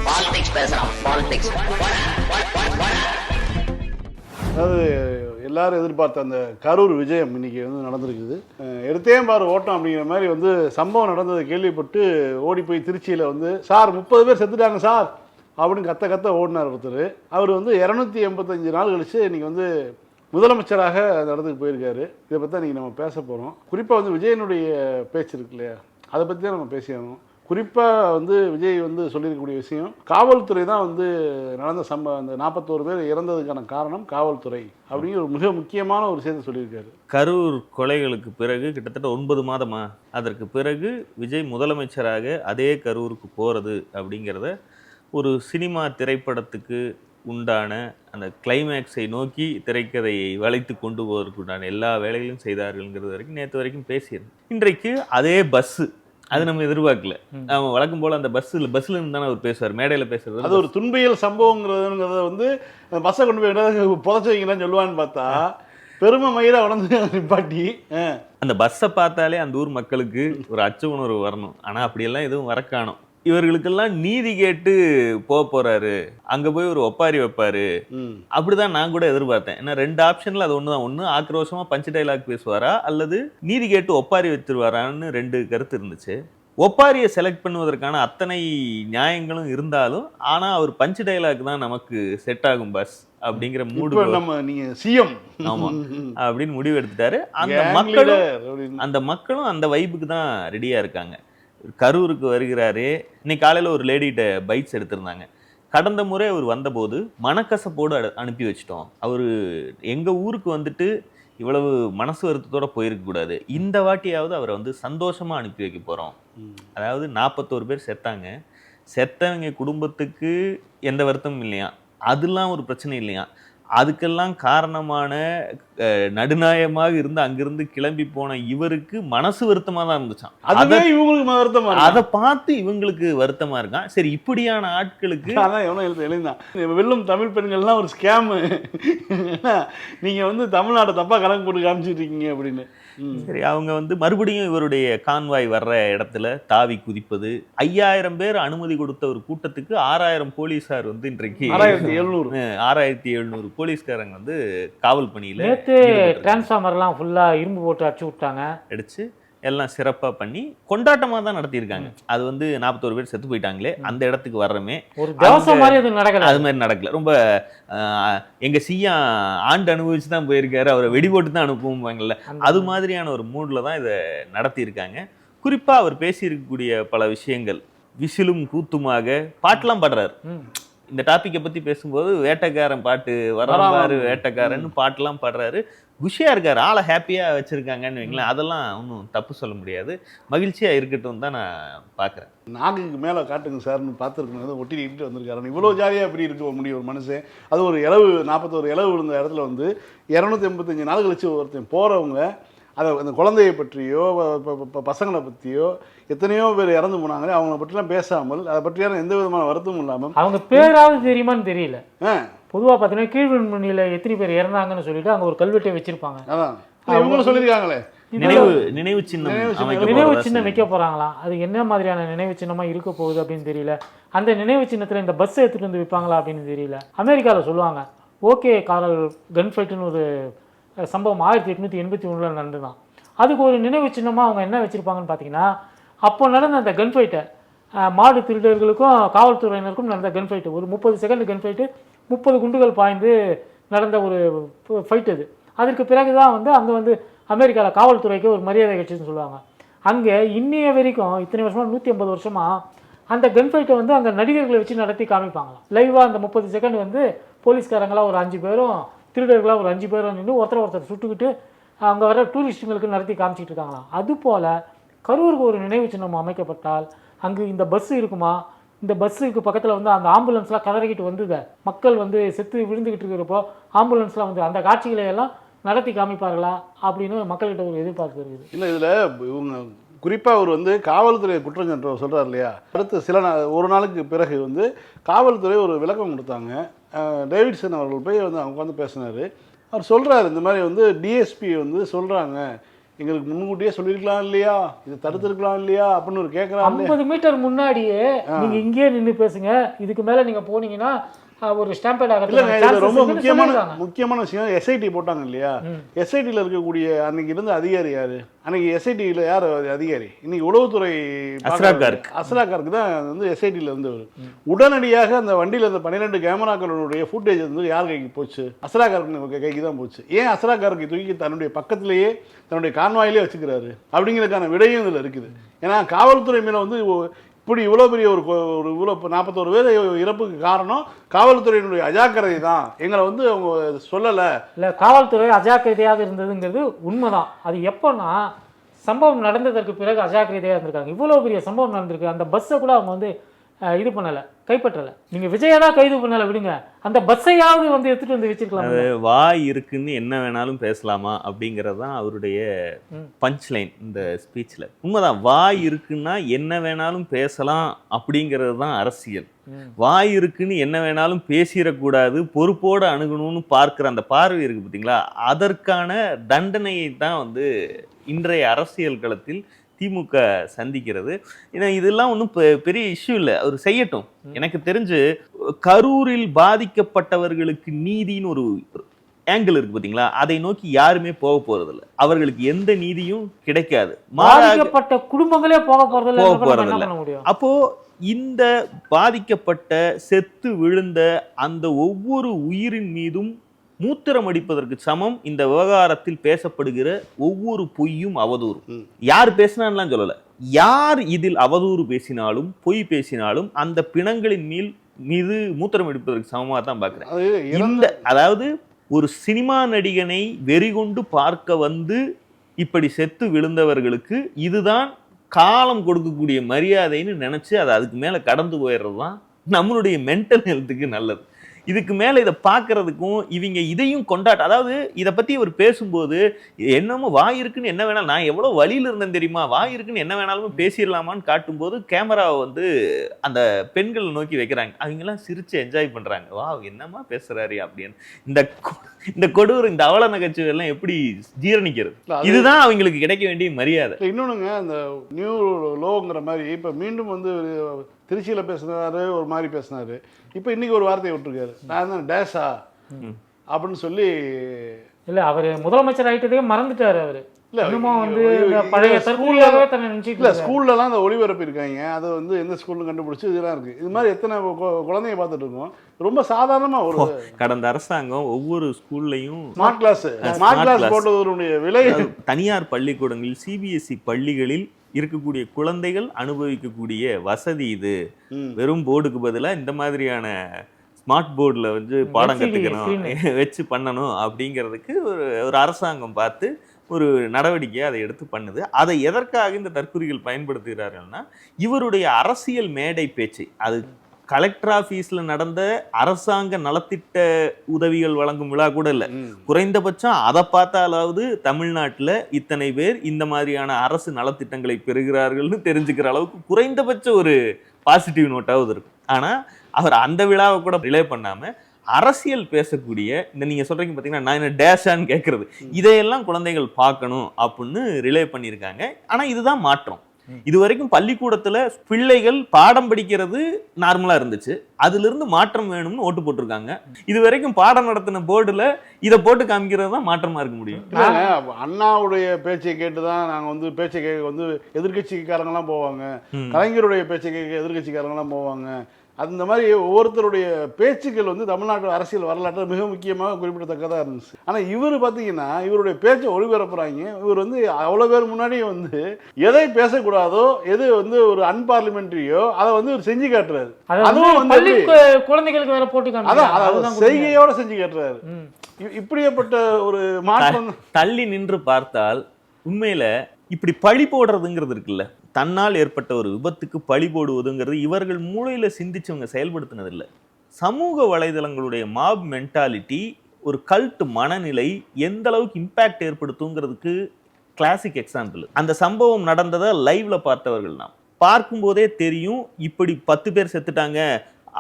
Politics பேசுறான் politics. அதாவது எல்லாரும் எதிர்பார்த்த அந்த கரூர் விஜயம் இன்னைக்கு வந்து நடந்திருக்குது. எடுத்தேன் பாரு ஓட்டம் அப்படிங்கிற மாதிரி வந்து சம்பவம் நடந்ததை கேள்விப்பட்டு ஓடி போய் திருச்சியில் வந்து சார் 30 பேர் செத்துட்டாங்க சார் அப்படின்னு கத்த ஓடினார் ஒருத்தர். அவர் வந்து 285 நாள் கழிச்சு இன்னைக்கு வந்து முதலமைச்சராக அந்த இடத்துக்கு போயிருக்காரு. இதை பற்றி தான் இன்றைக்கி நம்ம பேச போகிறோம். குறிப்பாக வந்து விஜயனுடைய பேச்சு இருக்கு இல்லையா, அதை பற்றி தான் நம்ம பேசியாகணும். குறிப்பாக வந்து விஜய் வந்து சொல்லியிருக்கக்கூடிய விஷயம், காவல்துறை தான் வந்து நடந்த அந்த 41 பேர் இறந்ததுக்கான காரணம் காவல்துறை அப்படிங்கிற ஒரு மிக முக்கியமான ஒரு விஷயத்தை சொல்லியிருக்காரு. கரூர் கொலைகளுக்கு பிறகு கிட்டத்தட்ட 9 மாதமா அதற்கு பிறகு விஜய் முதலமைச்சராக அதே கரூருக்கு போகிறது அப்படிங்கிறத ஒரு சினிமா திரைப்படத்துக்கு உண்டான அந்த கிளைமேக்ஸை நோக்கி திரைக்கதையை வளைத்து கொண்டு போவதற்கு உண்டான எல்லா வேலைகளும் செய்தார்கள்ங்கிறது வரைக்கும் நேற்று வரைக்கும் பேசியிருந்தேன். இன்றைக்கு அதே பஸ்ஸு, அது நம்ம எதிர்பார்க்கல. நம்ம வழக்கம் போல அந்த பஸ்ல இருந்து தானே அவர் பேசுவார், மேடையில பேசுறது. அது ஒரு துன்பியல் சம்பவங்கிறத வந்து பஸ்ஸை கொண்டு போய் புதைச்சு வைங்கன்னு சொல்லுவான்னு பார்த்தா பெருமை மயிரை உடந்து நிப்பாட்டி அந்த பஸ்ஸை பார்த்தாலே அந்த ஊர் மக்களுக்கு ஒரு அச்ச உணர்வு வரணும். ஆனா அப்படியெல்லாம் எதுவும் வரக்கானோம். இவர்களுக்கெல்லாம் நீதி கேட்டு போறாரு, அங்க போய் ஒரு ஒப்பாரி வைப்பாரு, அப்படிதான் நான் கூட எதிர்பார்த்தேன். ஏன்னா 2 ஆப்ஷன்ல அது ஒண்ணுதான். ஒண்ணு ஆக்ரோஷமா பஞ்சு டைலாக் பேசுவாரா, அல்லது நீதி கேட்டு ஒப்பாரி வச்சிருவாரான்னு 2 கருத்து இருந்துச்சு. ஒப்பாரியை செலக்ட் பண்ணுவதற்கான அத்தனை நியாயங்களும் இருந்தாலும் ஆனா அவர் பஞ்சு டைலாக் தான் நமக்கு செட் ஆகும் பஸ் அப்படிங்கிற மூடு, நம்ம நீங்க சிஎம் ஆமா அப்படின்னு முடிவு எடுத்துட்டாரு. அந்த மக்களும் அந்த வைப்புக்கு தான் ரெடியா இருக்காங்க. கரூருக்கு வருகிறாரு. இன்னைக்கு காலையில் ஒரு லேடிகிட்ட பைட்ஸ் எடுத்திருந்தாங்க. கடந்த முறை அவர் வந்தபோது மனக்கசப்போடு அனுப்பி வச்சிட்டோம், அவர் எங்கள் ஊருக்கு வந்துட்டு இவ்வளவு மனசு வருத்தத்தோடு போயிருக்கக்கூடாது, இந்த வாட்டியாவது அவரை வந்து சந்தோஷமாக அனுப்பி வைக்க போகிறோம். அதாவது 41 பேர் செத்தாங்க, செத்தவங்க குடும்பத்துக்கு எந்த வருத்தமும் இல்லையா, அதெல்லாம் ஒரு பிரச்சனை இல்லையா, அதுக்கெல்லாம் காரணமான நடுநாயகமாக இருந்து அங்கிருந்து கிளம்பி போன இவருக்கு மனசு வருத்தமா தான் இருந்துச்சான். அதை பார்த்து இவங்களுக்கு வருத்தமா இருக்கான். சரி, இப்படியான ஆட்களுக்கு வெல்லும் தமிழ் பெண்கள்லாம் ஒரு ஸ்கேம், நீங்க வந்து தமிழ்நாட்டை தப்பா கணக்கு போட்டு காமிச்சிட்டு இருக்கீங்க அப்படின்னு. சரி, அவங்க வந்து மறுபடியும் இவருடைய கான்வாய் வர்ற இடத்துல தாவி குதிப்பது, 5000 பேர் அனுமதி கொடுத்த ஒரு கூட்டத்துக்கு 6000 போலீஸார் வந்து இன்றைக்கு 6700 போலீஸ்காரங்க வந்து காவல் பணியில டிரான்ஸ்ஃபார்மர்லாம் ஃபுல்லா இரும்பு போட்டு அடிச்சு விட்டாங்க, அடிச்சு எல்லாம் சிறப்பா பண்ணி கொண்டாட்டமா தான் நடத்தியிருக்காங்க. அது வந்து 41 பேர் செத்து போயிட்டாங்களே, அந்த இடத்துக்கு வர்றமே ஒரு தவசம் மாதிரி அது நடக்கல. அது மாதிரி நடக்கல. ரொம்ப எங்க சியா ஆண்டு அனுபவிச்சு தான் போயிருக்காரு, அவரை வெடி போட்டு தான் அனுப்புவாங்கல்ல, அது மாதிரியான ஒரு மூட்ல தான் இதை நடத்தியிருக்காங்க. குறிப்பா அவர் பேசியிருக்கக்கூடிய பல விஷயங்கள், விசிலும் கூத்துமாக பாட்டெல்லாம் பாடுறாரு. இந்த டாபிக்கை பத்தி பேசும்போது வேட்டைக்காரன் பாட்டு வரலாறு, வேட்டைக்காரன் பாட்டுலாம் பாடுறாரு, குஷியா இருக்காரு, ஆளை ஹாப்பியா வச்சிருக்காங்கன்னு வைங்களேன். அதெல்லாம் ஒன்றும் தப்பு சொல்ல முடியாது, மகிழ்ச்சியா இருக்கட்டும் தான் நான் பாக்குறேன். நாக்குக்கு மேல காட்டுங்க சார்னு பார்த்துருக்கணும், ஒட்டிட்டு வந்திருக்காரு. இவ்வளவு ஜாலியா எப்படி இருக்க முடியும் ஒரு மனுஷன்? அது ஒரு 41 இளவு விழுந்த இடத்துல வந்து 285 நாள் கழிச்சு ஒருத்தன் போறவங்க அதை அந்த குழந்தையை பற்றியோ பசங்களை பற்றியோ எத்தனையோ பேர் இறந்து போனாங்களே, அவங்கள பற்றிலாம் பேசாமல், அதை பற்றியான எந்த விதமான வருத்தமும் இல்லாமல், அவங்க பேராவது தெரியுமான்னு தெரியல. பொதுவாக பார்த்தீங்கன்னா கீழ்வெண்மணியில் எத்தனை பேர் இறந்தாங்கன்னு சொல்லிட்டு அங்கே ஒரு கல்வெட்டை வச்சிருப்பாங்க. அதான் இவங்களும் சொல்லியிருக்காங்களே, நினைவு சின்னம் வைக்க போறாங்களாம். அது என்ன மாதிரியான நினைவு சின்னமா இருக்க போகுது அப்படின்னு தெரியல. அந்த நினைவு சின்னத்தில் இந்த பஸ்ஸை எடுத்துட்டு வந்து விற்பாங்களா அப்படின்னு தெரியல. அமெரிக்காவில் சொல்லுவாங்க, ஓகே காரல் கன் ஃபைட்டுன்னு ஒரு சம்பவம் 1881 நடந்துதான். அதுக்கு ஒரு நினைவு சின்னமாக அவங்க என்ன வச்சுருப்பாங்கன்னு பார்த்தீங்கன்னா, அப்போ நடந்த அந்த கன் ஃபைட்டை, மாடு திருடர்களுக்கும் காவல்துறையினருக்கும் நடந்த கன் ஃபைட்டு, ஒரு 30 செகண்ட் கன் ஃபைட்டு, 30 குண்டுகள் பாய்ந்து நடந்த ஒரு ஃபைட். அது அதற்கு பிறகு தான் வந்து அங்கே வந்து அமெரிக்காவில் காவல்துறைக்கு ஒரு மரியாதை கட்சின்னு சொல்லுவாங்க. அங்கே இன்னைய வரைக்கும் இத்தனை வருஷமாக 150 வருஷமாக அந்த கன் ஃபைட்டை வந்து அங்கே நடிகர்களை வச்சு நடத்தி காமிப்பாங்களாம். லைவாக அந்த 30 செகண்ட் வந்து போலீஸ்காரங்களாம் ஒரு 5 பேரும், திருடர்களாக ஒரு 5 பேரும் நின்று ஒருத்தர் சுட்டுக்கிட்டு அங்கே வர டூரிஸ்ட்டுங்களுக்கு நடத்தி காமிச்சிட்டு இருக்காங்களாம். அதுபோல் கரூருக்கு ஒரு நினைவு சின்னம் அமைக்கப்பட்டால் அங்கு இந்த பஸ்ஸு இருக்குமா? இந்த பஸ்ஸுக்கு பக்கத்தில் வந்து அந்த ஆம்புலன்ஸ்லாம் கதறிக்கிட்டு வந்துங்க, மக்கள் வந்து செத்து விழுந்துக்கிட்டு இருக்கிறப்போ ஆம்புலன்ஸ்லாம் வந்து அந்த காட்சிகளை எல்லாம் நடத்தி காமிப்பார்களா அப்படின்னு மக்கள்கிட்ட ஒரு எதிர்பார்ப்பு இருக்குது. இல்லை, இதில் இவங்க குறிப்பாக அவர் வந்து காவல்துறை குற்றஞ்சாட்டு சொல்கிறார் இல்லையா, அடுத்து ஒரு நாளுக்கு பிறகு வந்து காவல்துறை ஒரு விளக்கம் கொடுத்தாங்க. டேவிட்சன் அவர்கள் போய் வந்து அவங்க வந்து பேசினார். அவர் சொல்கிறார், இந்த மாதிரி வந்து டிஎஸ்பி வந்து சொல்கிறாங்க, எங்களுக்கு முன்கூட்டியே சொல்லியிருக்கலாம் இல்லையா, இதை தடுத்திருக்கலாம் இல்லையா அப்படின்னு ஒரு கேட்கலாம். 50 மீட்டர் முன்னாடியே நீங்க இங்கேயே நின்று பேசுங்க, இதுக்கு மேல நீங்க போனீங்கன்னா ஒரு ஸ்டாம்பேட் ஆகிறது. ரொம்ப முக்கியமான விஷயம், எஸ்ஐடி போட்டாங்க இல்லையா, எஸ்ஐடியில் இருக்கக்கூடிய அன்னைக்கு இருந்த அதிகாரி யாரு, அன்னைக்கு எஸ்ஐடியில் யார் அதிகாரி, இன்னைக்கு உளவுத்துறை அஸ்ராகாருக்கு தான் வந்து எஸ்ஐடியில் இருந்தவர். உடனடியாக அந்த வண்டியில் இருந்த 12 கேமராக்களுடைய ஃபுட்டேஜ் வந்து யார் கைக்கு போச்சு, அஸ்ராகாருக்கு கைக்கு தான் போச்சு. ஏன் அஸ்ராகாருக்கு தூக்கி தன்னுடைய பக்கத்திலேயே தன்னுடைய கான்வாயிலே வச்சுக்கிறாரு அப்படிங்கிறதுக்கான விடையும் இதில் இருக்குது. ஏன்னா காவல்துறை மேலே வந்து இப்படி இவ்வளோ பெரிய ஒரு இவ்வளோ 41 பேர் இறப்புக்கு காரணம் காவல்துறையினுடைய அஜாக்கிரதை தான். எங்களை வந்து அவங்க சொல்லலை. இல்லை, காவல்துறை அஜாக்கிரதையாக இருந்ததுங்கிறது உண்மைதான். அது எப்போன்னா சம்பவம் நடந்ததற்கு பிறகு அஜாக்கிரதையாக இருந்திருக்காங்க. இவ்வளோ பெரிய சம்பவம் நடந்திருக்கு, அந்த பஸ்ஸை கூட அவங்க வந்து இது பண்ணலை, கைப்பற்றலை. நீங்கள் விஜயை தான் கைது பண்ணலை விடுங்க, அந்த பஸ்ஸையாவது வந்து எடுத்துகிட்டு வந்து வச்சிருக்கலாம். வாய் இருக்குன்னு என்ன வேணாலும் பேசலாமா அப்படிங்கிறது தான் அவருடைய பஞ்ச் லைன் இந்த ஸ்பீச்சில். உண்மைதான், வாய் இருக்குன்னா என்ன வேணாலும் பேசலாம் அப்படிங்கிறது தான் அரசியல். வாய் இருக்குன்னு என்ன வேணாலும் பேசிடக்கூடாது, பொறுப்போடு அணுகணும்னு பார்க்குற அந்த பார்வை இருக்குது பார்த்தீங்களா, அதற்கான தண்டனையை தான் வந்து இன்றைய அரசியல் களத்தில் திமுக சந்திக்கிறது. ஏன்னா இதெல்லாம் ஒன்றும் பெரிய இஷ்யூ இல்லை, அவர் செய்யட்டும். எனக்கு தெரிஞ்சு கரூரில் பாதிக்கப்பட்டவர்களுக்கு நீதின்னு ஒரு ஆங்கிள் இருக்கு பார்த்தீங்களா, அதை நோக்கி யாருமே போக போறதில்லை, அவர்களுக்கு எந்த நீதியும் கிடைக்காது, பாதிக்கப்பட்ட குடும்பங்களே போக போறதில்லை. அப்போ இந்த பாதிக்கப்பட்ட செத்து விழுந்த அந்த ஒவ்வொரு உயிரின் மீதும் மூத்திரம் அடிப்பதற்கு சமம் இந்த விவகாரத்தில் பேசப்படுகிற ஒவ்வொரு பொய்யும் அவதூறு. யார் பேசினான்லாம் சொல்லல, யார் இதில் அவதூறு பேசினாலும் பொய் பேசினாலும் அந்த பிணங்களின் மீது மூத்திரம் அடிப்பதற்கு சமமாக தான் பார்க்கிறேன். இந்த அதாவது ஒரு சினிமா நடிகனை வெறிகொண்டு பார்க்க வந்து இப்படி செத்து விழுந்தவர்களுக்கு இதுதான் காலம் கொடுக்கக்கூடிய மரியாதைன்னு நினைச்சு அதை அதுக்கு மேல கடந்து போயிடுறது தான் நம்மளுடைய மென்டல் ஹெல்த்துக்கு நல்லது. இதுக்கு மேலே இதை பார்க்கறதுக்கும் இவங்க இதையும் கொண்டாட்ட, அதாவது இதை பற்றி அவர் பேசும்போது என்னமோ வாய் இருக்குன்னு என்ன வேணாலும், நான் எவ்வளோ வழியில் இருந்தேன் தெரியுமா, வாய் இருக்குன்னு என்ன வேணாலும் பேசிடலாமான்னு காட்டும்போது கேமராவை வந்து அந்த பெண்களை நோக்கி வைக்கிறாங்க, அவங்கெல்லாம் சிரித்து என்ஜாய் பண்ணுறாங்க, வா என்னமா பேசுகிறாரு அப்படின்னு. இந்த கொடூர் இந்த அவல நகைச்சுவை எல்லாம் எப்படி ஜீரணிக்கிறது? இதுதான் அவங்களுக்கு கிடைக்க வேண்டிய மரியாதை. இன்னொன்னுங்க, அந்த நியூ லோங்கிற மாதிரி இப்போ மீண்டும் வந்து திருச்சியில் பேசினாரு, ஒரு மாதிரி பேசினாரு, இப்போ இன்னைக்கு ஒரு வார்த்தையை விட்டுருக்காரு, நான் தான் டேஷா அப்படின்னு சொல்லி. இல்லை, அவர் முதலமைச்சர் ஆகிட்டதே மறந்துட்டாரு அவர். ஸ்கூல்லலாம் அந்த ஒளிபரப்பு இருக்காங்க, அதை வந்து எந்த ஸ்கூல்லும் கண்டுபிடிச்சி இதெல்லாம் இருக்கு. இது மாதிரி எத்தனை குழந்தைங்க பார்த்துட்டு இருக்கோம். ரொம்ப சாதாரணமா ஒரு கடந்த அரசாங்கம் ஒவ்வொரு ஸ்கூல்லையும் ஸ்மார்ட் கிளாஸ் போட்டதனுடைய விலை தனியார் பள்ளிக்கூடங்களில் சிபிஎஸ்இ பள்ளிகளில் இருக்கக்கூடிய குழந்தைகள் அனுபவிக்கக்கூடிய வசதி இது. வெறும் போர்டுக்கு பதிலாக இந்த மாதிரியான ஸ்மார்ட் போர்டில் வந்து பாடம் கற்றுக்கணும் வச்சு பண்ணணும் அப்படிங்கிறதுக்கு ஒரு அரசாங்கம் பார்த்து ஒரு நடவடிக்கையை அதை எடுத்து பண்ணுது. அதை எதற்காக இந்த தற்குறிகள் பயன்படுத்துகிறார்கள்னா, இவருடைய அரசியல் மேடை பேச்சு, அது கலெக்டர் ஆஃபீஸில் நடந்த அரசாங்க நலத்திட்ட உதவிகள் வழங்கும் விழா கூட இல்லை, குறைந்தபட்சம் அதை பார்த்தாலாவது தமிழ்நாட்டில் இத்தனை பேர் இந்த மாதிரியான அரசு நலத்திட்டங்களை பெறுகிறார்கள்னு தெரிஞ்சுக்கிற அளவுக்கு குறைந்தபட்ச ஒரு பாசிட்டிவ் நோட்டாவது இருக்கும். ஆனால் அவர் அந்த விழாவை கூட ரிலே பண்ணாமல் அரசியல் பேசக்கூடிய இந்த நீங்க சொல்றீங்க பார்த்தீங்கன்னா, நான் என்ன டேஷான்னு கேட்கறது, இதையெல்லாம் குழந்தைகள் பார்க்கணும் அப்படின்னு ரிலே பண்ணியிருக்காங்க. ஆனால் இதுதான் மாற்றம். இது வரைக்கும் பள்ளிக்கூடத்துல பிள்ளைகள் பாடம் படிக்கிறது நார்மலா இருந்துச்சு, அதுல இருந்து மாற்றம் வேணும்னு ஓட்டு போட்டிருக்காங்க. இது வரைக்கும் பாடம் நடத்தின போர்டுல இதை போட்டு காமிக்கிறது தான் மாற்றமா இருக்க முடியும். அண்ணாவுடைய பேச்சை கேட்டுதான் நாங்க வந்து பேச்சை கேட்க வந்து எதிர்கட்சிக்காரங்கெல்லாம் போவாங்க, கலைஞருடைய பேச்சை கேட்க எதிர்கட்சிக்காரங்கெல்லாம் போவாங்க. அந்த மாதிரி ஒவ்வொருத்தருடைய பேச்சுக்கள் வந்து தமிழ்நாட்டு அரசியல் வரலாற்றில் மிக முக்கியமாக குறிப்பிடத்தக்கதாக இருந்துச்சு. ஆனால் இவர் பார்த்தீங்கன்னா இவருடைய பேச்சை ஒளிபரப்புறாங்க. இவர் வந்து அவ்வளோ பேர் முன்னாடியே வந்து எதை பேசக்கூடாதோ, எது வந்து ஒரு அன்பார்லிமெண்ட்ரியோ அதை வந்து இவர் செஞ்சு காட்டுறாரு. அதுவும் வந்து குழந்தைகளுக்கு வேற போட்டு அதான் செய்கையோட செஞ்சு காட்டுறாரு. இப்படியேப்பட்ட ஒரு மாற்றம் தள்ளி நின்று பார்த்தால் உண்மையில இப்படி பழி போடுறதுங்கிறது இருக்குல்ல, தன்னால் ஏற்பட்ட ஒரு விபத்துக்கு பழி போடுவதுங்கிறது இவர்கள் மூளையில சிந்திச்சவங்க செயல்படுத்தினது இல்லை. சமூக வலைதளங்களுடைய மாப் மென்டாலிட்டி, ஒரு கல்ட் மனநிலை எந்த அளவுக்கு இம்பாக்ட் ஏற்படுத்துங்கிறதுக்கு கிளாசிக் எக்ஸாம்பிள். அந்த சம்பவம் நடந்ததை லைவ்ல பார்த்தவர்கள் நாம் பார்க்கும்போதே தெரியும், இப்படி 10 பேர் செத்துட்டாங்க,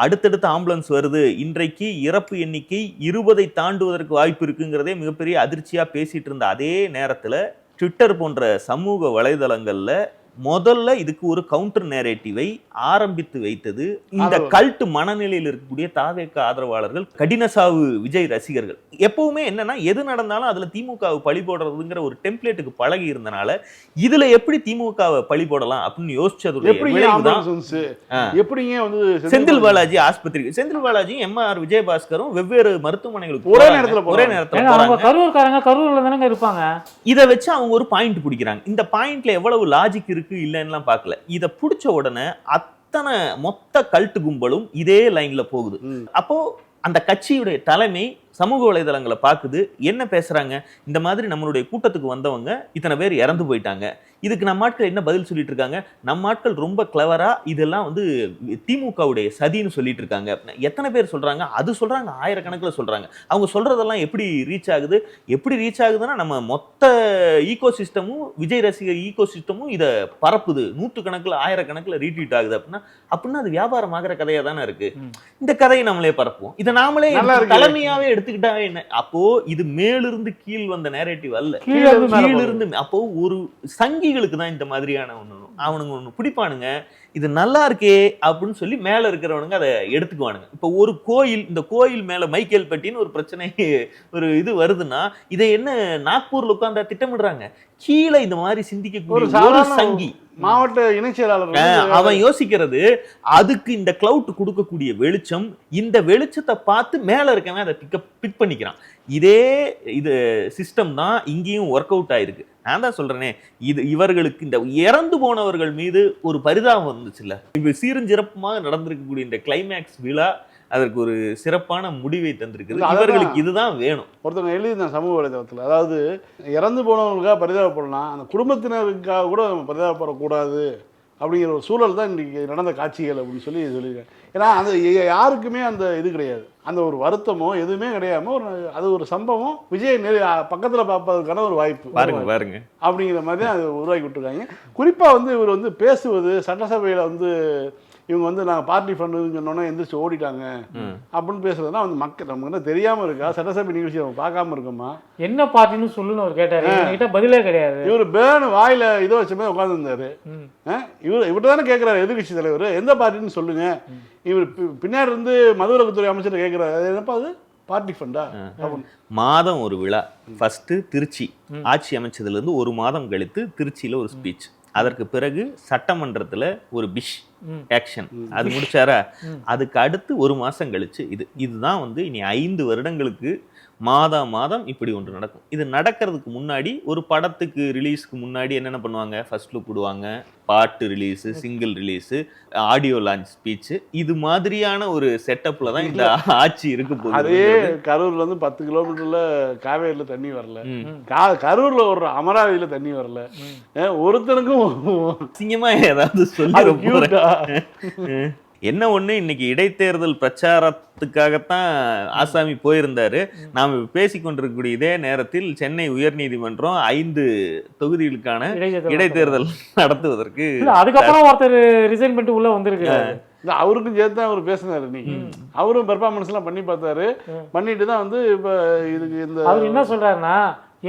அடுத்தடுத்த ஆம்புலன்ஸ் வருது, இன்றைக்கு இறப்பு எண்ணிக்கை 20 தாண்டுவதற்கு வாய்ப்பு இருக்குங்கிறதே மிகப்பெரிய அதிர்ச்சியா பேசிட்டு இருந்த அதே நேரத்துல ட்விட்டர் போன்ற சமூக வலைதளங்கள்ல முதல்ல இதுக்கு ஒரு கவுண்டர் நேரேட்டிவை ஆரம்பித்து வைத்தது இந்த கல்ட் மனநிலையில் இருக்கக்கூடிய தாவேக ஆதரவாளர்கள், கடினசாவு விஜய் ரசிகர்கள். எப்பவுமே என்னன்னா எது நடந்தாலும் அதுல திமுகவை பழி போடுறதுங்கிற ஒரு டெம்ப்ளேட்டுக்கு பழகி இருந்தனால இதுல எப்படி திமுகவை பழி போடலாம் அப்படின்னு யோசிச்சதுடைய விளைவுதான் செந்தில் பாலாஜி ஆஸ்பத்திரி. செந்தில் பாலாஜியும் எம்ஆர் விஜயபாஸ்கரும் வெவ்வேறு மருத்துவமனைகளுக்கு ஒரே நேரத்துல கரூர்ல தானங்க இருப்பாங்க. இதை வச்சு அவங்க ஒரு பாயிண்ட் பிடிக்கிறாங்க. இந்த பாயிண்ட்ல எவ்வளவு லாஜிக் இருக்கு இல்லைன்னு பார்க்கல. இத புடிச்ச உடனே அத்தனை மொத்த கல்ட்டு கும்பலும் இதே லைன்ல போகுது. அப்போ அந்த கட்சியுடைய தலைமை சமூக வலைதளங்களை பார்க்குது, என்ன பேசுறாங்க, இந்த மாதிரி நம்மளுடைய கூட்டத்துக்கு வந்தவங்க இத்தனை பேர் இறந்து போயிட்டாங்க, இதுக்கு நம்ம ஆட்கள் என்ன பதில் சொல்லிட்டு இருக்காங்க, நம்ம ஆட்கள் ரொம்ப கிளவரா இதெல்லாம் வந்து திமுகவுடைய சதின்னு சொல்லிட்டு இருக்காங்க. எத்தனை பேர் சொல்றாங்க, அது சொல்றாங்க, ஆயிரக்கணக்கில் சொல்றாங்க. அவங்க சொல்றதெல்லாம் எப்படி ரீச் ஆகுது, எப்படி ரீச் ஆகுதுன்னா நம்ம மொத்த ஈகோ சிஸ்டமும் விஜய் ரசிகர் ஈகோ சிஸ்டமும் இதை பரப்புது, நூற்றுக்கணக்கில் ஆயிரக்கணக்கில் ரீட்வீட் ஆகுது. அப்படின்னா அது வியாபாரம் ஆகிற கதையா தானே இருக்கு. இந்த கதையை நம்மளே பரப்புவோம், இதை நாமளே தலைமையாவே எடுத்துக்கிட்டா என்ன. அப்போ இது மேலிருந்து கீழ் வந்த நேரேட்டிவ் அல்ல, கீழிருந்து. அப்போ ஒரு சங்கிகளுக்கு தான் இந்த மாதிரியான அவனுங்க ஒண்ணு பிடிப்பானுங்க, இது நல்லா இருக்கே அப்படின்னு சொல்லி மேல இருக்கிறவனுங்க அதை எடுத்துக்குவானுங்க. இப்போ ஒரு கோயில், இந்த கோயில் மேல மைக்கேல் பட்டின்னு ஒரு பிரச்சனை ஒரு இது வருதுன்னா இதை என்ன நாக்பூர்ல உட்கார்ந்தா திட்டமிடுறாங்க, கீழே இந்த மாதிரி சிந்திக்க ஒரு சங்கி மாவட்ட இணை செயலாளர் அவன் யோசிக்கிறது அதுக்கு இந்த கிளவுட் கொடுக்கக்கூடிய வெளிச்சம், இந்த வெளிச்சத்தை பார்த்து மேல இருக்கவன் அதை பிக் பண்ணிக்கிறான். இது சிஸ்டம் தான் இங்கேயும் ஒர்க் அவுட் ஆயிருக்கு. நான் தான் சொல்றேனே, இது இவர்களுக்கு இந்த இறந்து போனவர்கள் மீது ஒரு பரிதாபம் வந்துச்சுல்ல, இப்ப சீரஞ்சிறப்புமாக நடந்திருக்கக்கூடிய இந்த கிளைமேக்ஸ் விழா அதற்கு ஒரு சிறப்பான முடிவை தந்திருக்குது. இவர்களுக்கு இதுதான் வேணும். ஒருத்தவங்க எழுதியிருந்தேன் சமூக வலைதளத்தில், அதாவது இறந்து போனவங்களுக்காக பரிதாபப்படலாம், அந்த குடும்பத்தினருக்காக கூட நம்ம பரிதாபப்படக்கூடாது அப்படிங்கிற ஒரு சூழல் தான் இன்றைக்கி நடந்த காட்சிகள் அப்படின்னு சொல்லியிருக்கேன். ஏன்னா அந்த யாருக்குமே அந்த இது கிடையாது, அந்த ஒரு வருத்தமோ எதுவுமே கிடையாம அது ஒரு சம்பவம் விஜய் பக்கத்தில் பார்ப்பதற்கான ஒரு வாய்ப்பு பாருங்க அப்படிங்கிற மாதிரி தான் அது உருவாக்கி விட்டுருக்காங்க. குறிப்பாக வந்து இவர் வந்து பேசுவது சட்டசபையில் வந்து இவங்க வந்து நாங்கள் பார்ட்டி ஃபண்டுன்னு சொன்னோன்னா எந்திரிச்சு ஓடிட்டாங்க அப்படின்னு பேசுறதுனா வந்து மக்கள் நமக்கு என்ன தெரியாமல் இருக்கா, சட்டசபை நிகழ்ச்சி நம்ம பார்க்காம இருக்கோமா, என்ன பார்ட்டின்னு சொல்லுன்னு அவர் கேட்டார், பதிலே கிடையாது. இவர் பேனு வாயில இதோ வச்ச மாதிரி உட்காந்துருந்தாரு. இவர்கிட்ட தானே கேட்குறாரு எதிர்கட்சி தலைவர், எந்த பார்ட்டின்னு சொல்லுங்க. இவர் பின்னாடி இருந்து மதுவிலக்குத்துறை அமைச்சர் கேட்குறாரு, அது என்னப்பா அது பார்ட்டி ஃபண்டா. மாதம் ஒரு விழா, ஃபர்ஸ்ட் திருச்சி ஆட்சி அமைச்சதுல இருந்து ஒரு மாதம் கழித்து திருச்சியில ஒரு ஸ்பீச், அதற்கு பிறகு சட்டமன்றத்துல ஒரு பிஷ் ஆக்ஷன், அது முடிச்சாரா, அதுக்கு அடுத்து ஒரு மாசம் கழிச்சு இதுதான் வந்து இனி 5 வருடங்களுக்கு மாதம் இப்படி ஒன்று நடக்கும். இது நடக்கிறதுக்கு முன்னாடி ஒரு படத்துக்கு ரிலீஸ்க்கு முன்னாடி என்னென்ன பண்ணுவாங்க, ஃபர்ஸ்ட் லுக் விடுவாங்க, பாட்டு release, single release, audio launch speech, இது மாதிரியான ஒரு செட்டப்ல தான் இந்த ஆட்சி இருக்கு போகுது. அதே கரூர்ல இருந்து 10 கிலோமீட்டர்ல காவேரியில தண்ணி வரல, கரூர்ல ஒரு அமராவதியில தண்ணி வரல, ஒருத்தனுக்கும் சிங்கமா ஏதாவது சொல்லி என்ன ஒண்ணு, இன்னைக்கு இடைத்தேர்தல் பிரச்சாரத்துக்காகத்தான் ஆசாமி போயிருந்தாரு. நாம் பேசிக்கொண்டிருக்கக்கூடிய இதே நேரத்தில் சென்னை உயர்நீதிமன்றம் 5 தொகுதிகளுக்கான இடைத்தேர்தல் நடத்துவதற்கு அதுக்கப்புறம் ஒருத்தர் ரிசைன் பண்ணிட்டு உள்ள வந்திருக்கு. அவருக்கும் சேர்த்து அவர் பேசினாரு, நீ அவரும் பெர்ஃபார்மன்ஸ் எல்லாம் பண்ணி பார்த்தாரு, பண்ணிட்டு தான் வந்து இப்ப இதுக்கு இந்த அவர் என்ன சொல்றாருன்னா,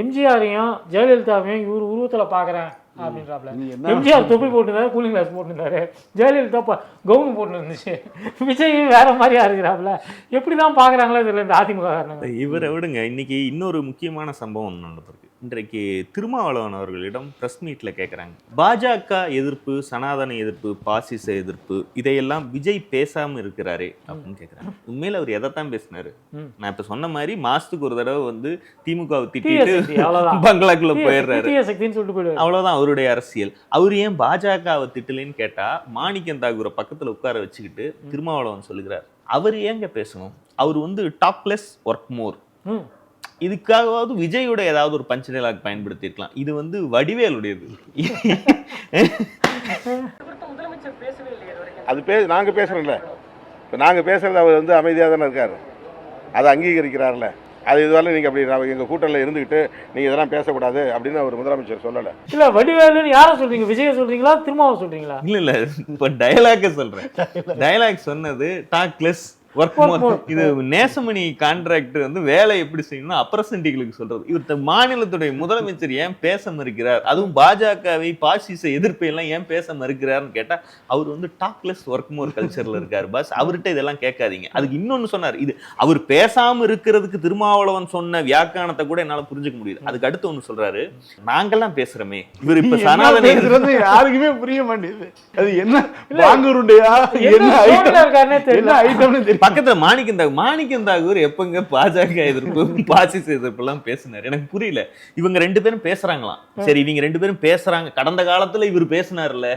எம்ஜிஆரையும் ஜெயலலிதாவையும் இவர் உருவத்துல பாக்குறேன் அப்படின்றாப்ல. எம்ஜிஆர் தொப்பி போட்டுருந்தாரு, கூலிங் கிளாஸ் போட்டுருந்தாரு, ஜெயலலிதா கவுன் போட்டு இருந்துச்சு, விஜய் வேற மாதிரியா இருக்கிறாப்ல. எப்படிதான் பாக்குறாங்களோ தெரியல இந்த அதிமுக. இவரை விடுங்க, இன்னைக்கு இன்னொரு முக்கியமான சம்பவம் நடந்திருக்கு. இன்றைக்கு திருமாவளவன் அவர்களிடம் பிரஸ் மீட்ல கேட்குறாங்க, பாஜக எதிர்ப்பு, சனாதன எதிர்ப்பு, பாசிச எதிர்ப்பு, இதையெல்லாம் விஜய் பேசாம இருக்கிறாரே அப்படின்னு கேட்குறாங்க. உண்மையில அவர் எதைத்தான் பேசினாரு? நான் இப்ப சொன்ன மாதிரி மாசத்துக்கு ஒரு தடவை வந்து திமுக திட்டிட்டு பங்களாக்குள்ள போயிடுறாரு, அவ்வளவுதான் அவருடைய அரசியல். அவர் ஏன் பாஜகவை திட்டலன்னு கேட்டா, மாணிக்கம் தாகூரை பக்கத்துல உட்கார வச்சுக்கிட்டு திருமாவளவன் சொல்லுகிறார், அவர் ஏங்க பேசணும், அவர் வந்து டாப்லெஸ் ஒர்க் மோர், இதுக்காகவாவது விஜயோட ஏதாவது ஒரு பஞ்ச் டைலாக் பயன்படுத்திருக்கலாம். இது வந்து வடிவேலுடையது. அது நாங்கள் பேசுகிறோம்ல, இப்போ நாங்கள் பேசுகிறது அவர் வந்து அமைதியாக தானே இருக்கார், அதை அங்கீகரிக்கிறார்ல. அது இதுவரை நீங்கள் அப்படி எங்கள் கூட்டத்தில் இருந்துக்கிட்டு நீங்கள் இதெல்லாம் பேசக்கூடாது அப்படின்னு அவர் முதலமைச்சர் சொல்லலை. இல்லை, வடிவேலுன்னு யாரை சொல்கிறீங்க, விஜயை சொல்கிறீங்களா திருமாவை சொல்கிறீங்களா? இல்லை இப்போ டயலாக்கை சொல்கிறேன். டயலாக் சொன்னது டாக்லெஸ் இது நேசமணி கான்ட்ராக்ட் வந்து வேலை எப்படி செய்யணும் அப்ரசன்டிகளுக்கு சொல்றது. இவர் மாநிலத்துடைய முதலமைச்சர் ஏன் பேச மறுக்கிறார், அதுவும் பாஜகவை பாசிச எதிர்ப்பை எல்லாம் ஏன் பேச மறுக்கிறார்னு கேட்டா அவர் வந்து டாக்லெஸ் ஒர்க் மோர் கல்ச்சர்ல இருக்காரு பாஸ். அவர்கிட்ட இதெல்லாம் கேட்காதீங்க. அதுக்கு இன்னொன்னு சொன்னார், இது அவர் பேசாம இருக்கிறதுக்கு திருமாவளவன் சொன்ன வியாக்கியானத்தை கூட என்னால புரிஞ்சுக்க முடியுது. அதுக்கு அடுத்து ஒண்ணு சொல்றாரு, நாங்கெல்லாம் பேசுறோமே, இவர் இப்ப சனாதன யாருக்குமே புரிய மாட்டேங்குது. அது என்ன வாங்குருண்டையா என்ன ஐட்டம்னு தெரியும். பக்கத்துல மாணிக்கம் தாகூர் எப்பங்க பாஜக எதிர்ப்பு பாசிச எதிர்ப்பு எல்லாம் பேசினார், எனக்கு புரியல. இவங்க ரெண்டு பேரும் பேசுறாங்களாம். சரி, இவங்க ரெண்டு பேரும் பேசுறாங்க. கடந்த காலத்துல இவர் பேசினார்ல,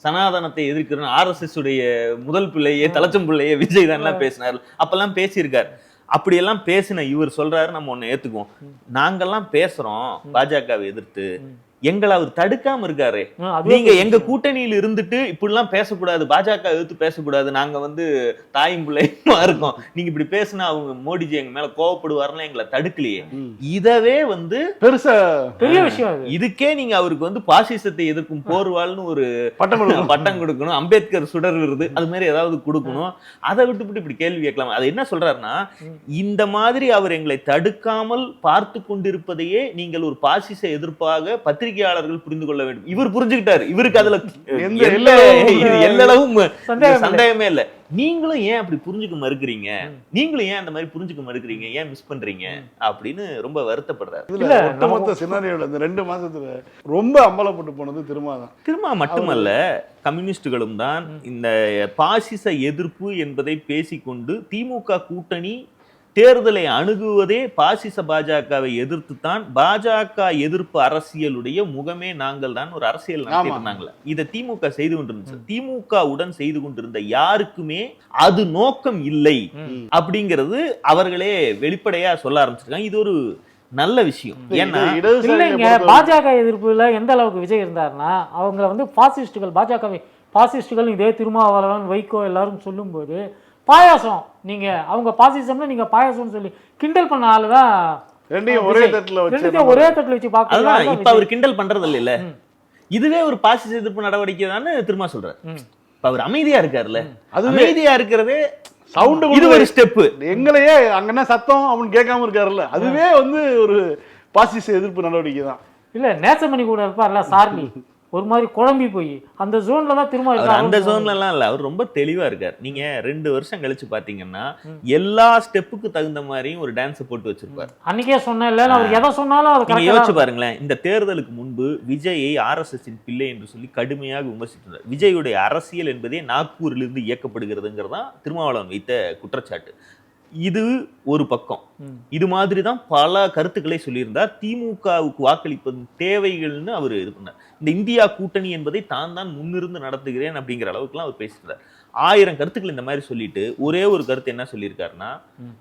சனாதனத்தை எதிர்க்கிற RSS உடைய முதல் பிள்ளையே தலைச்சம் பிள்ளையே விஜய் தான் பேசினார், அப்பெல்லாம் பேசியிருக்காரு. அப்படியெல்லாம் பேசின இவர் சொல்றாரு, நம்ம ஒண்ணு ஏத்துக்குவோம், நாங்கெல்லாம் பேசுறோம் பாஜகவை எதிர்த்து, எங்களை அவர் தடுக்காம இருக்காரு. நீங்க எங்க கூட்டணியில் இருந்துட்டு இப்படி எல்லாம் பேசக்கூடாது, பாஜக எதிர்த்து பேசக்கூடாது, நாங்க வந்து தாயும் பிள்ளையுமா இருக்கோம், நீங்க இப்படி பேசினா அவங்க மோடிஜி எங்க மேல கோவப்படுவாருன்னு எங்களை தடுக்கலையே. இதவே வந்து பெருசா பெரிய விஷயம். இதுக்கே நீங்க அவருக்கு வந்து பாசிசத்தை எதிர்க்கும் போர்வாள்னு ஒரு பட்டம் கொடுக்கணும், அம்பேத்கர் சுடர் விருது அது மாதிரி ஏதாவது கொடுக்கணும். அதை விட்டுவிட்டு இப்படி கேள்வி கேட்கலாம். அது என்ன சொல்றாருன்னா, இந்த மாதிரி அவர் எங்களை தடுக்காமல் பார்த்து கொண்டிருப்பதையே நீங்கள் ஒரு பாசிச எதிர்ப்பாக பத்திரிகையாளர்கள் புரிந்து கொள்ள வேண்டும். இவர் புரிஞ்சுக்கிட்டாரு, இவருக்கு அதுல எல்லளவும் சந்தேகமே இல்லை. நீங்களும் ஏன் அப்படி புரிஞ்சுக்க மறுக்கிறீங்க, நீங்களும் ஏன் அந்த மாதிரி புரிஞ்சுக்க மறுக்கிறீங்க, ஏன் மிஸ் பண்றீங்க அப்படின்னு ரொம்ப வருத்தப்படுறாரு. இல்ல ஒட்டுமொத்த சினாரியோல இந்த 2 மாசத்துல ரொம்ப அம்பலப்பட்டு போனது திருமா மட்டுமல்ல, கம்யூனிஸ்டுகளும் தான் இந்த பாசிச எதிர்ப்பு என்பதை பேசிக்கொண்டு திமுக கூட்டணி தேர்தலை அணுகுவதே பாசிச பாஜகவை எதிர்த்து தான். பாஜக எதிர்ப்பு அரசியலுடைய முகமே நாங்கள் தான் ஒரு அரசியல் நடத்திருந்தாங்களே, இதை திமுக செய்து கொண்டிருந்துச்சு. திமுக உடன் செய்து கொண்டிருந்த யாருக்குமே அது நோக்கம் இல்லை அப்படிங்கிறது அவர்களே வெளிப்படையா சொல்ல ஆரம்பிச்சிருக்காங்க. இது ஒரு நல்ல விஷயம். ஏன்னா இல்லைங்க, பாஜக எதிர்ப்புல எந்த அளவுக்கு விஜய் இருந்தாருன்னா, அவங்க வந்து பாசிஸ்டுகள், பாஜகவை பாசிஸ்டுகள் இதே திருமாவளவன் வைகோ எல்லாரும் சொல்லும்போது பாயாசம், நீங்க அவங்க பாசிசம்னா நீங்க பாயாசம்னு சொல்லி கிண்டல் பண்ண ஆளுதான் ஒரே தட்டுல வச்சு பாக்கலாம். இப்ப அவர் கிண்டல் பண்றது இல்ல, இதுவே ஒரு பாசிச எதிர்ப்பு நடவடிக்கை தான் திரும்ப சொல்றாரு. இப்ப அவர் அமைதியா இருக்காருல்ல, அது அமைதியா இருக்கிறதே சவுண்ட், இது ஒரு ஸ்டெப். எங்களையே அங்கன்னா சத்தம் அவன் கேட்காம இருக்காருல்ல, அதுவே வந்து ஒரு பாசிச எதிர்ப்பு நடவடிக்கை தான். இல்ல நேசமணி கூட இருப்பார்ல சார்லி, ஒரு மாதிரி குழம்பி போய் அந்த ஜோன்ல தான் திரும்ப அந்த ஜோன்ல எல்லாம் இல்ல, அவர் ரொம்ப தெளிவா இருக்காரு. நீங்க 2 வருஷம் கழிச்சு பாத்தீங்கன்னா எல்லா ஸ்டெப்புக்கு தகுந்த மாதிரியும் ஒரு டான்ஸ் போட்டு வச்சிருப்பாரு. அன்னைக்கே சொன்னேன்ல, அவர் எதை சொன்னாலும் அதை நீங்க யோசிச்சு பாருங்களேன். இந்த தேர்தலுக்கு முன்பு விஜயை RSS-இன் பிள்ளை என்று சொல்லி கடுமையாக விமர்சித்தார். விஜயுடைய அரசியல் என்பதே நாக்பூரிலிருந்து இயக்கப்படுகிறதுங்கிறதா திருமாவளவன் வைத்த குற்றச்சாட்டு. இது ஒரு பக்கம். இது மாதிரி தான் பல கருத்துக்களை சொல்லியிருந்தார். திமுகவுக்கு வாக்களிப்பது தேவைகள்னு அவர் இது பண்ணார். இந்த இந்தியா கூட்டணி என்பதை தான் முன்னிருந்து நடத்துகிறேன் அப்படிங்கிற அளவுக்குலாம் அவர் பேசியிருந்தார். 1000 கருத்துக்கள் இந்த மாதிரி சொல்லிட்டு ஒரே ஒரு கருத்து என்ன சொல்லியிருக்காருன்னா,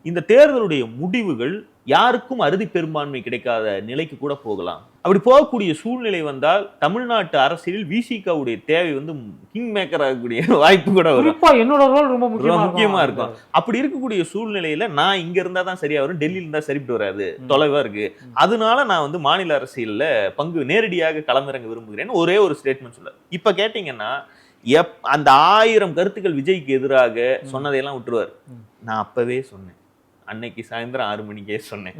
இந்த தேர்தலுடைய முடிவுகள் யாருக்கும் அறுதி பெரும்பான்மை கிடைக்காத நிலைக்கு கூட போகலாம். அப்படி போகக்கூடிய சூழ்நிலை வந்தால் தமிழ்நாட்டு அரசியலில் விசிகாவுடைய தேவை வந்து கிங் மேக்கர் ஆகக்கூடிய வாய்ப்பு கூட வரும். என்னோட ரோல் ரொம்ப முக்கியமா இருக்கும். அப்படி இருக்கக்கூடிய சூழ்நிலையில நான் இங்க இருந்தா தான் சரியா வரும், டெல்லியில இருந்தா சரிப்பட்டு வராது, தொலைவா இருக்கு, அதனால நான் வந்து மாநில அரசியல்ல பங்கு நேரடியாக களமிறங்க விரும்புகிறேன்னு ஒரே ஒரு ஸ்டேட்மெண்ட் சொல்ல. இப்ப கேட்டீங்கன்னா அந்த 1000 கருத்துக்கள் விஜய்க்கு எதிராக சொன்னதையெல்லாம் விட்டுருவார். நான் அப்பவே சொன்னேன், அன்னைக்கு சாயந்தரம் 6 மணிக்கே சொன்னேன்,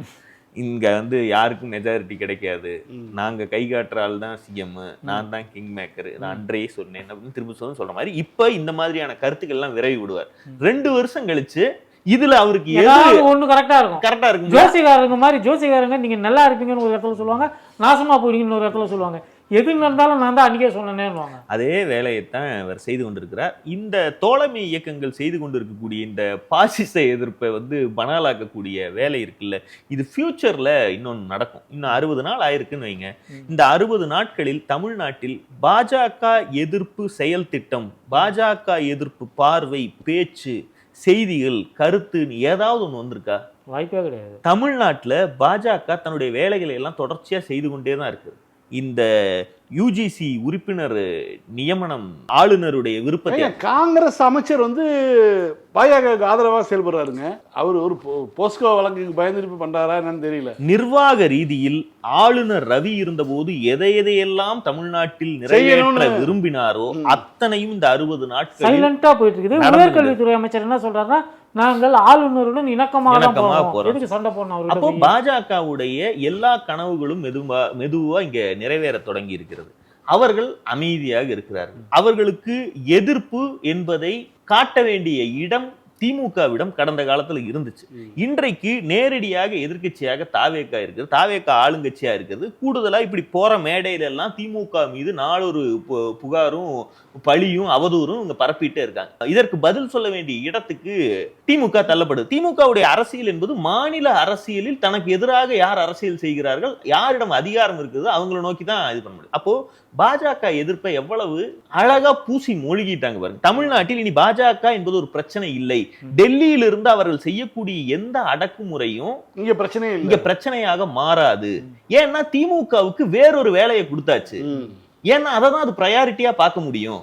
இங்க வந்து யாருக்கும் மெஜாரிட்டி கிடைக்காது, நாங்க கை காட்டுறாள் தான் சிஎம், நான் தான் கிங் மேக்கர், நான் அன்றையே சொன்னேன் அப்படின்னு திரும்ப சொல்ற மாதிரி இப்ப இந்த மாதிரியான கருத்துக்கள் எல்லாம் விரைவி விடுவார். 2 வருஷம் கழிச்சு இதுல அவருக்கு ஒண்ணு கரெக்டா இருக்கும். ஜோசிகாரங்க மாதிரி ஜோசிகாரங்க நீங்க நல்லா இருப்பீங்கன்னு ஒரு இடத்துல சொல்லுவாங்க, நாசமா போறீங்கன்னு ஒரு இடத்துல சொல்லுவாங்க. எது நடந்தாலும் நான் தான் அன்னைக்கே சொன்னேன்னு அதே வேலையைத்தான் அவர் செய்து கொண்டிருக்கிறார். இந்த தோழமை இயக்கங்கள் செய்து கொண்டிருக்கக்கூடிய இந்த பாசிச எதிர்ப்பை வந்து பனாலாக்கக்கூடிய வேலை இருக்குல்ல, இது ஃபியூச்சர்ல இன்னொன்று நடக்கும். இன்னும் 60 நாள் ஆயிருக்குன்னு வைங்க. இந்த 60 நாட்களில் தமிழ்நாட்டில் பாஜக எதிர்ப்பு செயல் திட்டம், பாஜக எதிர்ப்பு பார்வை, பேச்சு, செய்திகள், கருத்துன்னு ஏதாவது ஒன்று வந்திருக்கா? வாய்ப்பே கிடையாது. தமிழ்நாட்டில் பாஜக தன்னுடைய வேலைகளை எல்லாம் தொடர்ச்சியா செய்து கொண்டே தான் இருக்கு. இந்த யூஜிசி உறுப்பினர் நியமனம் ஆளுநருடைய விருப்பத்தை காங்கிரஸ் அமைச்சர் வந்து பாஜகவுக்கு ஆதரவா செயல்படுறாருங்க. அவர் ஒரு போஸ்கோ வழக்குக்கு பயந்துட்டு பண்றாரா என்னன்னு தெரியல. நிர்வாக ரீதியில் ஆளுநர் ரவி இருந்தபோது எதையெல்லாம் தமிழ்நாட்டில் நிறைவேற்ற விரும்பினாரோ அத்தனையும் இந்த 60 நாட்கள் சைலண்டா போயிட்டு இருக்குது. உயர்கல்வித்துறை அமைச்சர் என்ன சொல்றாருன்னா, நாங்கள் ஆளுநருடன் இணக்கமாக போறோம், சண்டை போடணும். அப்போ பாஜகவுடைய எல்லா கனவுகளும் மெதுவா இங்க நிறைவேற தொடங்கி இருக்கிறது. அவர்கள் அமைதியாக இருக்கிறார்கள். அவர்களுக்கு எதிர்ப்பு என்பதை காட்ட வேண்டிய இடம் திமுகவிடம் கடந்த காலத்துல இருந்துச்சு. இன்றைக்கு நேரடியாக எதிர்க்கட்சியாக தாவேகா இருக்குது, தாவேகா ஆளுங்கட்சியா இருக்குது. கூடுதலா இப்படி போற மேடையில எல்லாம் திமுக மீது நாளொரு புகாரும் பழியும் அவதூறும் இங்க பரப்பிட்டே இருக்காங்க. இதற்கு பதில் சொல்ல வேண்டிய இடத்துக்கு திமுக தள்ளப்படுது. திமுகவுடைய அரசியல் என்பது மாநில அரசியலில் தனக்கு எதிராக யார் அரசியல் செய்கிறார்கள், யாரிடம் அதிகாரம் இருக்குது, அவங்களை நோக்கி தான் இது பண்ண முடியும். அப்போ பாஜக எதிர்ப்பை எவ்வளவு அழகா பூசி மூழ்கிட்டாங்க பாருங்க. தமிழ்நாட்டில் இனி பாஜக என்பது ஒரு பிரச்சனை இல்லை. டெல்லியில இருந்து அவர்கள் செய்யக்கூடிய எந்த அடக்குமுறையும் இங்க பிரச்சனையாக மாறாது. ஏன்னா திமுகவுக்கு வேறொரு வேலையை கொடுத்தாச்சு. ஏன்னா அதை தான் அது ப்ரையாரிட்டியா பார்க்க முடியும்.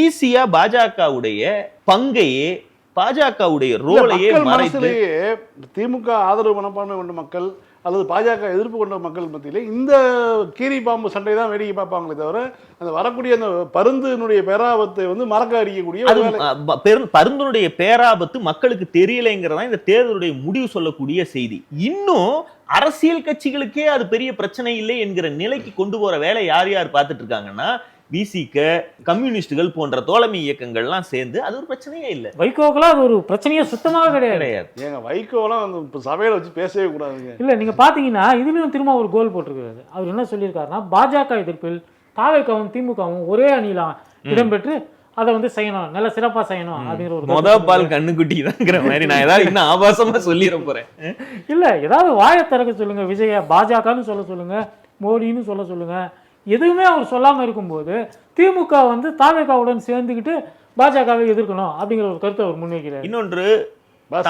ஈஸியா பாஜகவுடைய பங்கையே, பாஜகவுடைய ரோலையே மறைத்து திமுக ஆதரவு மனப்பான்மை கொண்ட மக்கள் அல்லது பாஜக எதிர்ப்பு கொண்ட மக்கள் மத்தியிலே இந்த கீரி பாம்பு சண்டை தான் வேடிக்கை பார்ப்பாங்களே தவிர அந்த வரக்கூடிய அந்த பருந்தினுடைய பேராபத்தை வந்து மறக்க அடிக்கக்கூடிய பருந்தினுடைய பேராபத்து மக்களுக்கு தெரியலைங்கிறதா இந்த தேர்தலுடைய முடிவு சொல்லக்கூடிய செய்தி. இன்னும் அரசியல் கட்சிகளுக்கே அது பெரிய பிரச்சனை இல்லை என்கிற நிலைக்கு கொண்டு போற வேலை யார் யார் பார்த்துட்டு இருக்காங்கன்னா, விசிக, கம்யூனிஸ்டுகள் போன்ற தோழமை இயக்கங்கள்லாம் சேர்ந்து அது ஒரு பிரச்சனையே இல்லை. வைகோக்கெல்லாம் அது ஒரு பிரச்சனையே சுத்தமாக கிடையாது. ஏங்க வைகோலாம் சபையில வச்சு பேசவே கூடாதுங்க. இல்ல நீங்க பாத்தீங்கன்னா இதுலயும் திரும்ப ஒரு கோல் போட்டிருக்காரு. அவர் என்ன சொல்லியிருக்காருன்னா, பாஜக எதிர்ப்பில் தாவேகவும் திமுகவும் ஒரே அணியில இடம்பெற்று அதை வந்து செய்யணும், நல்ல சிறப்பா செய்யணும் அப்படிங்கிற ஒரு மொத பால் கண்ணுக்குட்டி தான்ங்கிற மாதிரி நான் ஏதாவது இன்னும் ஆபாசமா சொல்லிட போறேன். இல்ல ஏதாவது வாயை திறக்க சொல்லுங்க, விஜய பாஜகன்னு சொல்ல சொல்லுங்க, மோடின்னு சொல்ல சொல்லுங்க. எதுவுமே அவர் சொல்லாம இருக்கும்போது திமுக வந்து தாவேகாவுடன் சேர்ந்துக்கிட்டு பாஜகவை எதிர்க்கணும் அப்படிங்கிற ஒரு கருத்தை அவர் முன்வைக்கிறார். இன்னொன்று,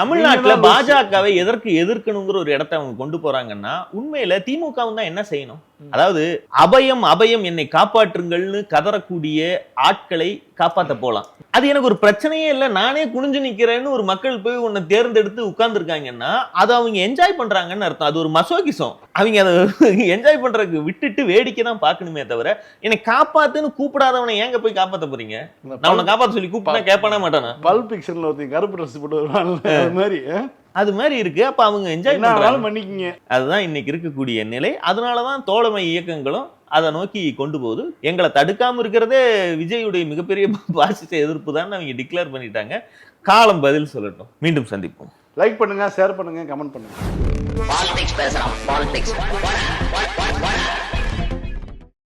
தமிழ்நாட்டுல பாஜகவை எதற்கு எதிர்க்கணுங்கிற ஒரு இடத்தை அவங்க கொண்டு போறாங்கன்னா, உண்மையில திமுகவும் தான் என்ன செய்யணும். அதாவது அபயம் அபயம் என்னை காப்பாற்றுங்கள்னு கதறக்கூடிய ஆட்களை காப்பாத்த போலாம். அது எனக்கு ஒரு பிரச்சனையே இல்லை, நானே குனிஞ்சு நிக்கிறேன்னு ஒரு மக்கள் போய் உன்னை தேர்ந்தெடுத்து உட்கார்ந்து இருக்காங்கன்னா அது அவங்க என்ஜாய் பண்றாங்கன்னு அர்த்தம். அது ஒரு மசோகிசம். அவங்க அதை என்ஜாய் பண்றதுக்கு விட்டுட்டு வேடிக்கை தான் பார்க்கணுமே தவிர, என்னை காப்பாத்துன்னு கூப்பிடாதவனை ஏங்க போய் காப்பாத்த போறீங்க? நான் உன்னை காப்பாத்த சொல்லி கூப்பிட்டா கேட்பானே மாட்டானா? பல்ப் பிக்சர்ல ஒருத்தர் கருப்பு ட்ரெஸ் போட்டு வருவாங்க, அது மாதிரி இருக்கு. அப்ப அவங்க என்ஜாய் பண்ணிக்கீங்க. அதுதான் இன்னைக்கு இருக்கக்கூடிய நிலை. அதனாலதான் தோழமை இயக்கங்களும் அதை நோக்கி கொண்டு போகுது. எங்களை தடுக்காம இருக்கிறதே விஜயுடைய மிகப்பெரிய பாசிச எதிர்ப்பு தான் அவங்க டிக்ளேர் பண்ணிட்டாங்க. காலம் பதில் சொல்லட்டும். மீண்டும் சந்திப்போம். லைக் பண்ணுங்க, ஷேர் பண்ணுங்க, கமெண்ட் பண்ணுங்க. பாலிடிக்ஸ் பேசலாம். பாலிடிக்ஸ்